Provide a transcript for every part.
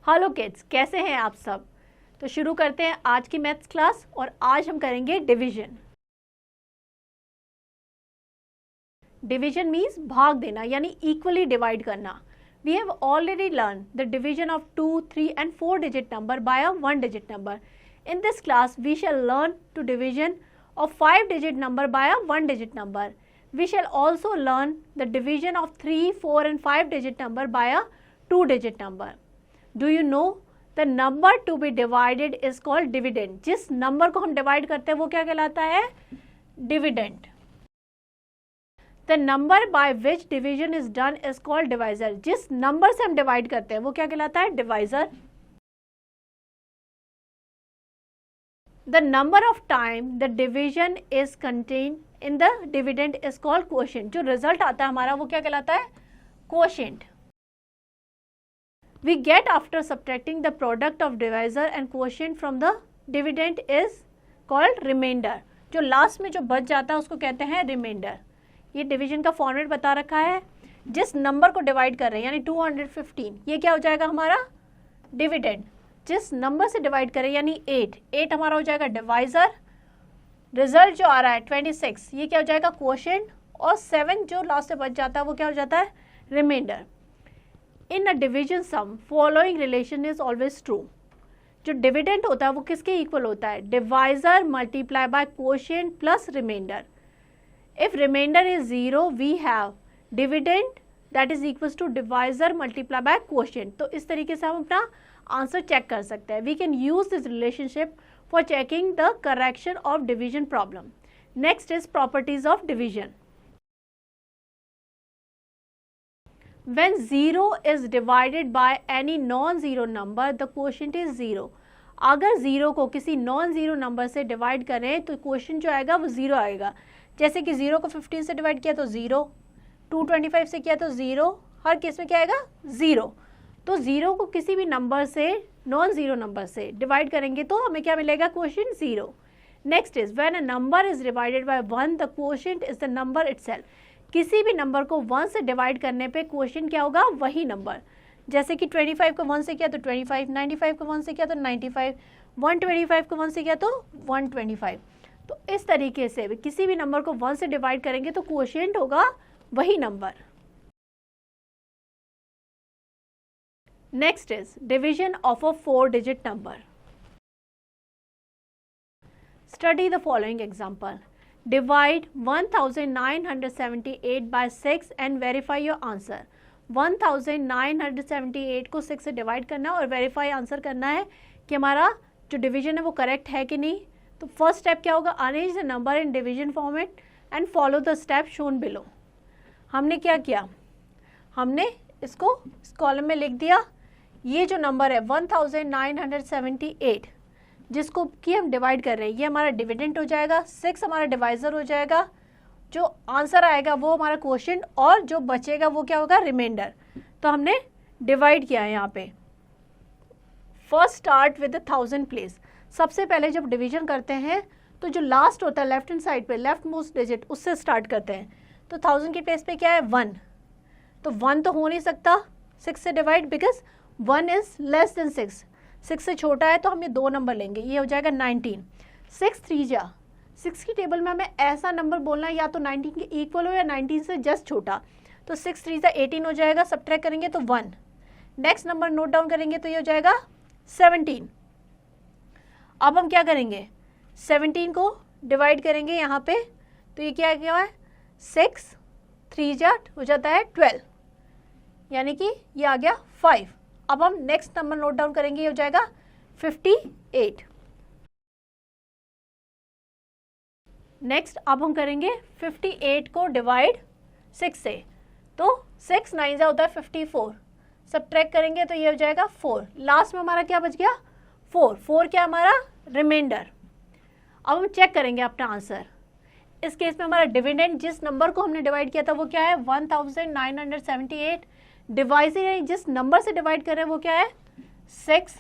Hello kids, कैसे हैं आप सब। तो शुरू करते हैं आज की मैथ्स क्लास और आज हम करेंगे डिवीजन। डिवीजन मीन्स भाग देना यानी इक्वली डिवाइड करना। We have already learn the division of 2, 3 and 4 digit number by a 1 digit number. In this class we shall learn to division of 5 digit number by a 1 digit number. We shall also learn the division of 3, 4 and 5 digit number by a 2 digit number. Do you know the number to be divided is called dividend. जिस number को हम divide करते हैं वो क्या कहलाता है? Dividend. The number by which division is done is called divisor. जिस नंबर से हम डिवाइड करते हैं वो क्या कहलाता है? Divisor. The number of time the division is contained in the dividend is called quotient. जो रिजल्ट आता है हमारा वो क्या कहलाता है? quotient. We get after subtracting the product of divisor and quotient from the dividend is called remainder. जो last में जो बच जाता है उसको कहते हैं रिमाइंडर. ये डिवीजन का फॉर्मेट बता रखा है. जिस नंबर को डिवाइड कर रहे हैं यानी 215, ये क्या हो जाएगा हमारा? डिविडेंड. जिस नंबर से डिवाइड करें यानी 8 हमारा हो जाएगा डिवाइजर. रिजल्ट जो आ रहा है 26, ये क्या हो जाएगा? क्वोशिएंट. और 7 जो लास्ट से बच जाता है वो क्या हो जाता है? Remainder. In a division some following relation is always true. जो डिविडेंड होता है वो किसके इक्वल होता है? Divisor multiply by quotient plus remainder. If remainder is 0 we have dividend that is equals to divisor multiply by quotient. तो इस तरीके से हम अपना आंसर चेक कर सकते हैं. We can use this relationship for checking the correction of division problem. Next is properties of division. When 0 is divided by any non-zero number, the quotient is 0. अगर 0 को किसी non-zero नंबर से divide करें तो quotient जो आएगा वो 0 आएगा. जैसे कि 0 को 15 से डिवाइड किया तो 0, 225 से किया तो 0, हर केस में क्या आएगा? 0. तो 0 को किसी भी नंबर से non-zero नंबर से डिवाइड करेंगे तो हमें क्या मिलेगा? Quotient 0. Next is when a number is divided by 1 the quotient is the number itself. किसी भी नंबर को 1 से डिवाइड करने पे क्वोशिएंट क्या होगा? वही नंबर. जैसे कि 25 को 1 से किया तो 25, 95 को 1 से किया तो 95, 125 को 1 से किया तो 125. तो इस तरीके से किसी भी नंबर को 1 से डिवाइड करेंगे तो क्वोशिएंट होगा वही number. Next is division of a 4 digit number. Study the following example. Divide 1978 by 6 and verify your answer. 1978 को 6 से डिवाइड करना है और वेरीफाई आंसर करना है कि हमारा जो डिवीजन है वो करेक्ट है कि नहीं. तो फर्स्ट स्टेप क्या होगा? Arrange the number in division format and follow the step shown below. हमने क्या किया? हमने इसको इस कॉलम में लिख दिया. ये जो नंबर है 1978 जिसको कि हम डिवाइड कर रहे हैं ये हमारा डिविडेंड हो जाएगा. 6 हमारा डिवाइजर हो जाएगा. जो आंसर आएगा वो हमारा क्वोशिएंट और जो बचेगा वो क्या होगा? रिमाइंडर. तो हमने डिवाइड किया है यहाँ पे. First start with 1000 place. सबसे पहले जब डिवीजन करते हैं तो जो लास्ट होता है लेफ्ट हैंड साइड पे लेफ्ट मोस्ट डिजिट उससे स्टार्ट करते हैं. तो 1000 की प्लेस पे क्या है? 1. तो 1 तो हो नहीं सकता 6 से divide because 1 is less than 6. 6 से छोटा है तो हम ये 2 नंबर लेंगे. ये हो जाएगा 19. 6 3 जा 6 की टेबल में हमें ऐसा नंबर बोलना है या तो 19 के इक्वल हो या 19 से जस्ट छोटा. तो 6 3 जा 18 हो जाएगा. सब्ट्रैक्ट करेंगे तो 1. नेक्स्ट नंबर नोट डाउन करेंगे तो ये हो जाएगा 17. अब हम क्या करेंगे? 17 को डिवाइड करेंगे यहाँ पे तो ये क्या है? 6 3 जा हो जाता है 12 यानी कि ये आ गया 5. अब हम नेक्स्ट नंबर नोट डाउन करेंगे ये हो जाएगा 58. नेक्स्ट अब हम करेंगे 58 को डिवाइड 6 से. तो 6 9 जा होता है 54. सब्ट्रैक्ट करेंगे तो ये हो जाएगा 4. लास्ट में हमारा क्या बच गया? 4 क्या हमारा? रिमाइंडर. अब हम चेक करेंगे अपना आंसर. इस केस में हमारा डिविडेंड जिस नंबर को हमने डिवाइड किया था वो क्या है? 1978. डिवाइजर यानी जिस नंबर से डिवाइड कर रहे हैं वो क्या है? 6.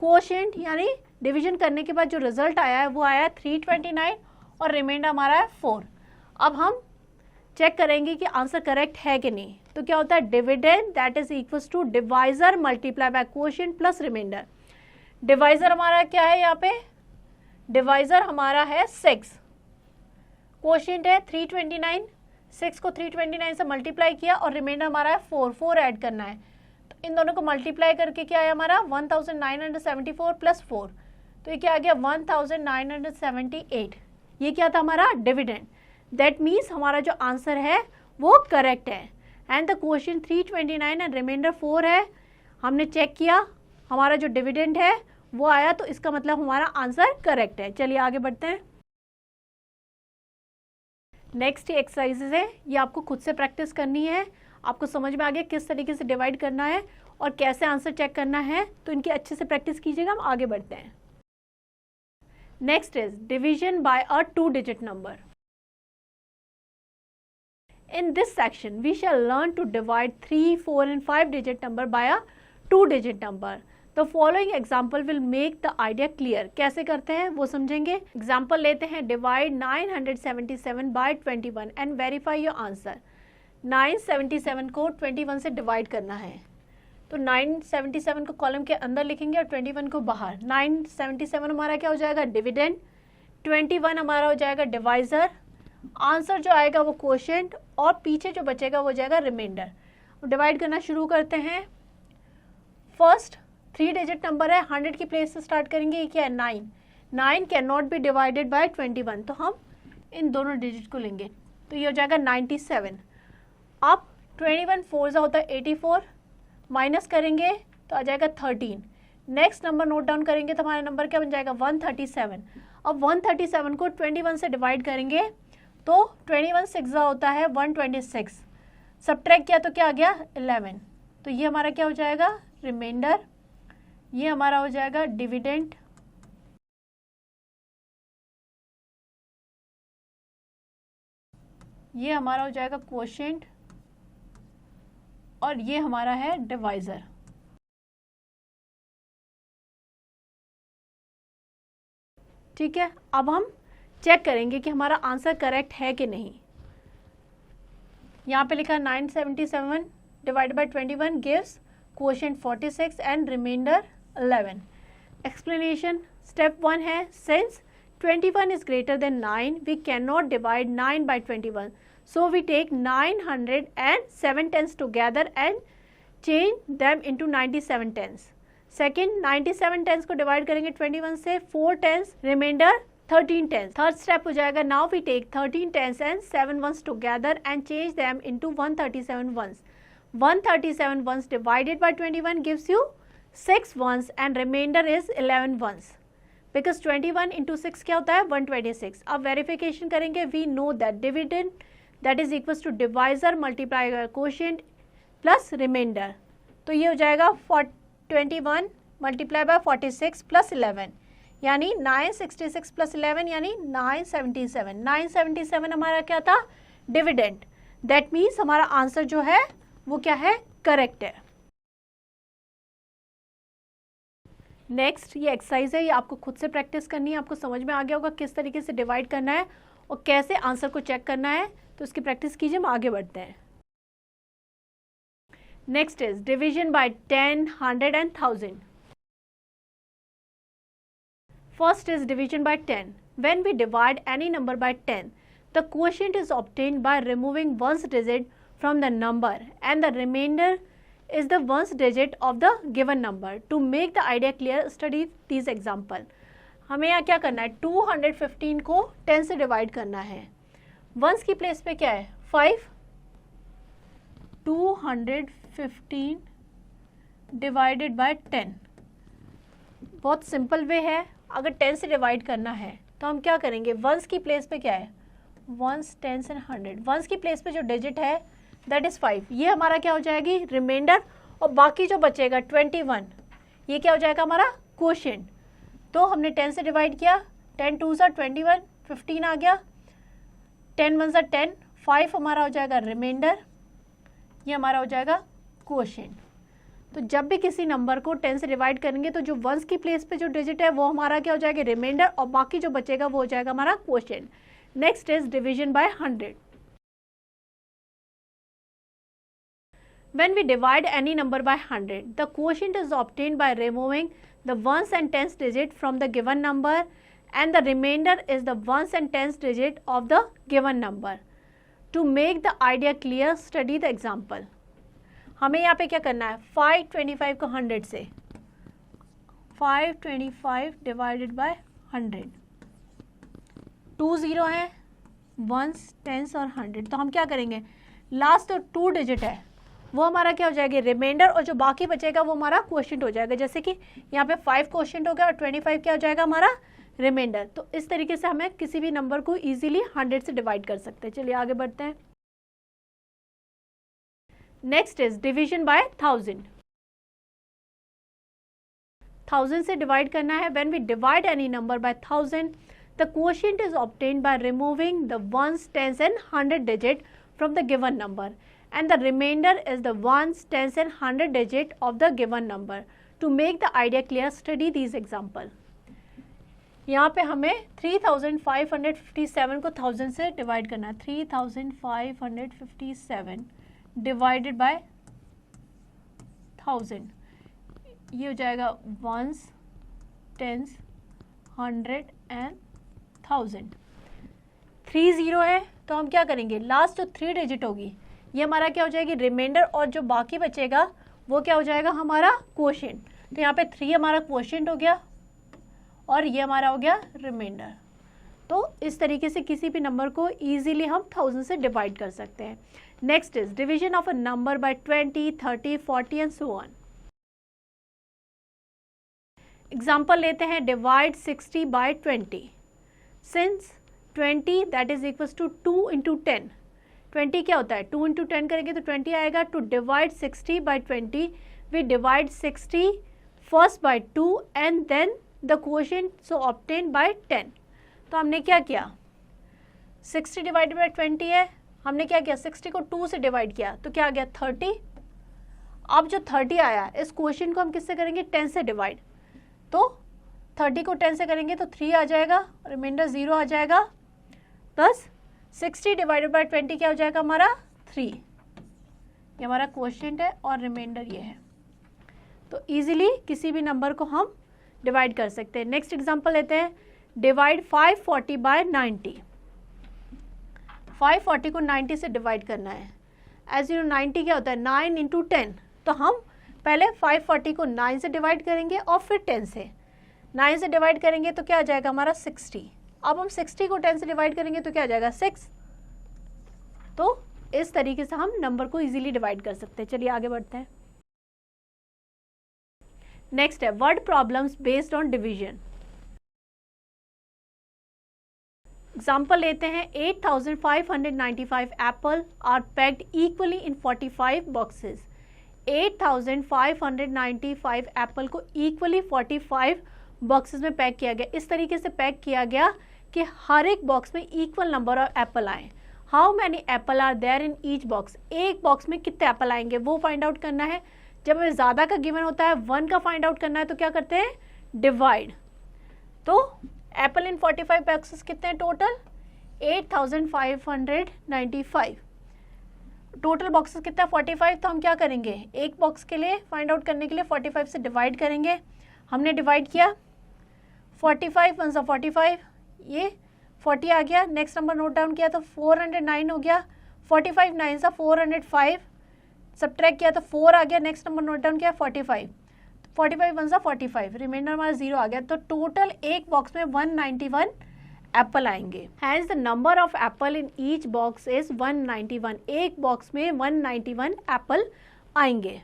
क्वोशिएंट यानी डिवीजन करने के बाद जो रिजल्ट आया है वो आया है 329 और रिमाइंडर हमारा है 4. अब हम चेक करेंगे कि आंसर करेक्ट है कि नहीं। तो क्या होता है, dividend that is equals to divisor multiply by quotient plus remainder. Divisor हमारा क्या है, यहाँ पे डिवाइजर हमारा है 6, कोशिएंट है 329, 6 को 329 से मल्टीप्लाई किया और रिमाइंडर हमारा है 4 ऐड करना है। तो इन दोनों को मल्टीप्लाई करके क्या है हमारा 1974 प्लस 4, तो ये क्या आ गया 1978। ये क्या था हमारा डिविडेंड। दैट मीन्स हमारा जो आंसर है वो करेक्ट है and the question 329 and remainder 4 है। हमने चेक किया हमारा जो डिविडेंड है वो आया, तो इसका मतलब हमारा आंसर करेक्ट है। चलिए आगे बढ़ते हैं। नेक्स्ट एक्सरसाइजेज है, ये आपको खुद से प्रैक्टिस करनी है। आपको समझ में आ गया किस तरीके से डिवाइड करना है और कैसे आंसर चेक करना है, तो इनकी अच्छे से प्रैक्टिस कीजिएगा। हम आगे बढ़ते हैं। Next is division bye a 2 digit number. In this section, we shall learn to divide 3, 4 and 5 digit number by a 2 digit number. The following example will make the idea clear. कैसे करते हैं वो समझेंगे। एग्जाम्पल लेते हैं, divide 977 by 21 and verify your answer. 977 को 21 से divide करना है, तो 977 को कॉलम के अंदर लिखेंगे और 21 को बाहर। 977 हमारा क्या हो जाएगा, डिविडेंड, 21 हमारा हो जाएगा डिवाइजर, आंसर जो आएगा वो कोशिएंट और पीछे जो बचेगा वो हो जाएगा रिमाइंडर। डिवाइड करना शुरू करते हैं। फर्स्ट 3 डिजिट नंबर है, 100 की प्लेस से स्टार्ट करेंगे। ये क्या है 9, 9 can not be divided by 21, तो हम इन दोनों डिजिट को लेंगे, तो ये हो जाएगा 97। अब 21 4 सा होता है 84, माइनस करेंगे तो आ जाएगा 13। नेक्स्ट नंबर नोट डाउन करेंगे तो हमारा नंबर क्या बन जाएगा 137। अब 137 को 21 से डिवाइड करेंगे तो 21 6 होता है 126, सब्ट्रैक्ट किया तो क्या आ गया 11, तो ये हमारा क्या हो जाएगा रिमाइंडर, ये हमारा हो जाएगा डिविडेंड, ये हमारा हो जाएगा कोशिएंट और ये हमारा है डिवाइजर। ठीक है, अब हम चेक करेंगे कि हमारा आंसर करेक्ट है कि नहीं। यहाँ पे लिखा 977 divide by 21 gives quotient 46 and remainder 11। Explanation step 1 है, since 21 is greater than 9 we can not divide 9 by 21, so we take 907 tens together and change them into 97 tens. Second 97 tens को divide करेंगे 21 से, 4 tens remainder 13 tens. Third step हो जाएगा, now we take 13 tens and 7 ones together and change them into 137 ones. 137 ones divided by 21 gives you 6 ones and remainder is 11 ones, because 21 into 6 क्या होता है 126। अब verification करेंगे, we know that dividend that is equal to divisor multiply by quotient plus remainder, तो ये हो जाएगा 21 multiply by 46 plus 11, यानी 966 प्लस 11 यानी 977। 977 हमारा क्या था डिविडेंड, दैट मीन्स हमारा आंसर जो है वो क्या है करेक्ट है। नेक्स्ट ये एक्सरसाइज है, ये आपको खुद से प्रैक्टिस करनी है। आपको समझ में आ गया होगा किस तरीके से डिवाइड करना है और कैसे आंसर को चेक करना है, तो उसकी प्रैक्टिस कीजिए। हम आगे बढ़ते हैं। Next is division bye 10, 100 and 1000। First is division by 10. When we divide any number by 10, the quotient is obtained by removing one's digit from the number and the remainder is the one's digit of the given number. To make the idea clear, study these example. हमें यहाँ क्या करना है, 215 को 10 से divide करना है। Once की प्लेस पे क्या है 5, 215 डिवाइडेड बाय 10। बहुत सिंपल वे है, अगर 10 से डिवाइड करना है तो हम क्या करेंगे, वंस की प्लेस पे क्या है वंस, टेंस एंड 100। वंस की प्लेस पे जो डिजिट है दैट इज़ 5, ये हमारा क्या हो जाएगी रिमाइंडर, और बाकी जो बचेगा 21 ये क्या हो जाएगा हमारा कोशिएंट। तो हमने 10 से डिवाइड किया, 10 2 सा 21, 15 आ गया, 10 1 सा 10, 5 हमारा हो जाएगा रिमाइंडर, ये हमारा हो जाएगा कोशिएंट। तो जब भी किसी नंबर को 10 से डिवाइड करेंगे तो जो वंस की प्लेस पे जो डिजिट है वो हमारा क्या हो जाएगा रिमाइंडर, और बाकी जो बचेगा वो हो जाएगा हमारा quotient. Next is division bye 100। When we divide any number by 100, the quotient is obtained by removing the ones and tens digit from the given number and the remainder is the ones and tens digit of the given number. To make the idea clear, study the example. हमें यहाँ पे क्या करना है, 525 को 100 से, 525 divided by 100, 2 0 है, ones tens और 100, तो हम क्या करेंगे, लास्ट तो 2 डिजिट है वो हमारा क्या हो जाएगा, रिमाइंडर, और जो बाकी बचेगा वो हमारा क्वोशिएंट हो जाएगा। जैसे कि यहाँ पे 5 क्वोशिएंट हो गया और 25 क्या हो जाएगा हमारा रिमाइंडर। तो इस तरीके से हमें किसी भी नंबर को इजीली 100 से डिवाइड कर सकते हैं। चलिए आगे बढ़ते हैं। Next is division bye 1000। 1000 से डिवाइड करना है। When we divide any number by 1000 the quotient is obtained by removing the ones, tens and 100 digit from the given number and the remainder is the ones, tens and 100 digit of the given number. To make the idea clear, study these example. यहाँ पे हमें 3557 को 1000 से divide करना है। 3557 divided by 1000, ये हो जाएगा वंस, टेंस, 100 एंड 1000। 3 0 है तो हम क्या करेंगे, लास्ट जो 3 डिजिट होगी ये हमारा क्या हो जाएगी रिमाइंडर, और जो बाकी बचेगा वो क्या हो जाएगा हमारा क्वोशिएंट। तो यहाँ पे 3 हमारा क्वोशिएंट हो गया और ये हमारा हो गया रिमाइंडर। तो इस तरीके से किसी भी नंबर को इजीली हम 1000 से डिवाइड कर सकते हैं। Next is division of a number by 20, 30, 40 and so on. Example लेते हैं, divide 60 by 20। Since 20 that is equals to 2 into 10, 20 क्या होता है, 2 इंटू 10 करेंगे तो 20 आएगा। To divide 60 by 20 we divide 60 first by 2 and then the quotient so obtain by 10। तो हमने क्या किया, 60 डिवाइडेड बाई 20 है, हमने क्या किया 60 को 2 से डिवाइड किया तो क्या आ गया 30। अब जो 30 आया इस क्वोशिएंट को हम किससे करेंगे, 10 से डिवाइड। तो 30 को 10 से करेंगे तो 3 आ जाएगा, रिमाइंडर 0 आ जाएगा, प्लस 60 डिवाइडेड बाई 20 क्या हो जाएगा हमारा 3। ये हमारा क्वोशिएंट है और रिमाइंडर ये है। तो इजीली किसी भी नंबर को हम डिवाइड कर सकते हैं। नेक्स्ट एग्जांपल लेते हैं, डिवाइड 540 बाय 90। 540 को 90 से डिवाइड करना है। एज यू नो 90 क्या होता है, 9 इंटू 10। तो हम पहले 540 को 9 से डिवाइड करेंगे और फिर 10 से। 9 से डिवाइड करेंगे तो क्या आ जाएगा हमारा 60। अब हम 60 को 10 से डिवाइड करेंगे तो क्या आ जाएगा 6। तो इस तरीके से हम नंबर को इजीली डिवाइड कर सकते हैं। चलिए आगे बढ़ते हैं। नेक्स्ट है word problems based on division. Example लेते हैं, 8595 apple are packed equally in 45 boxes. 8595 apple को इक्वली 45 बॉक्सेस में पैक किया गया। इस तरीके से पैक किया गया कि हर एक बॉक्स में इक्वल नंबर ऑफ एप्पल आए। How many apple are there in each box, एक बॉक्स में कितने एप्पल आएंगे वो फाइंड आउट करना है। जब हमें ज़्यादा का गिवन होता है 1 का फाइंड आउट करना है तो क्या करते हैं, डिवाइड। तो एप्पल इन 45 बॉक्सेस कितने हैं टोटल, 8595। टोटल बॉक्सेस कितना है 45। तो हम क्या करेंगे, एक बॉक्स के लिए फाइंड आउट करने के लिए 45 से डिवाइड करेंगे। हमने डिवाइड किया, 45 1 45, ये 40 आ गया। नेक्स्ट नंबर नोट डाउन किया तो 409 हो गया। 45 9 सा 405, सब्ट्रैक्ट किया तो 4 आ गया। नेक्स्ट नंबर नोट डाउन किया 45, 45 1 सा 45, रिमाइंडर हमारा 0 आ गया। तो टोटल एक बॉक्स में 191 एप्पल आएंगे। Hence the number of apple in each box is 191। एक बॉक्स में 191 एप्पल आएंगे।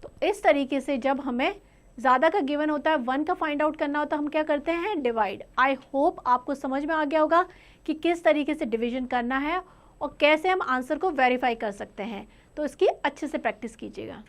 तो इस तरीके से जब हमें ज़्यादा का गिवन होता है 1 का फाइंड आउट करना होता है हम क्या करते हैं, डिवाइड। आई होप आपको समझ में आ गया होगा कि किस तरीके से डिवीजन करना है और कैसे हम आंसर को वेरीफाई कर सकते हैं। तो इसकी अच्छे से प्रैक्टिस कीजिएगा।